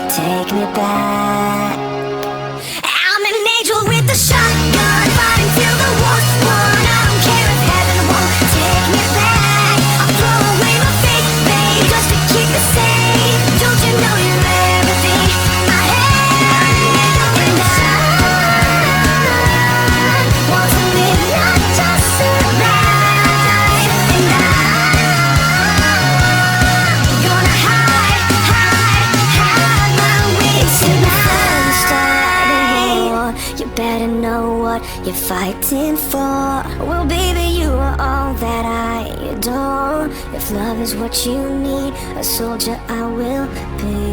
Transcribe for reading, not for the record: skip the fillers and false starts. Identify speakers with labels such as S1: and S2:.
S1: take me back. I'm an angel with a shotgun, fighting till the war's won. I don't care if heaven won't take me back. I'll throw away my faith, babe, just to keep it safe. Don't you know you're everything I have? And I want to live, not just survive. And I'm gonna hide my wings tonight. Start a war, you better know what you're fighting for. Well, baby, you are all that I adore. If love is what you need, a soldier I will be.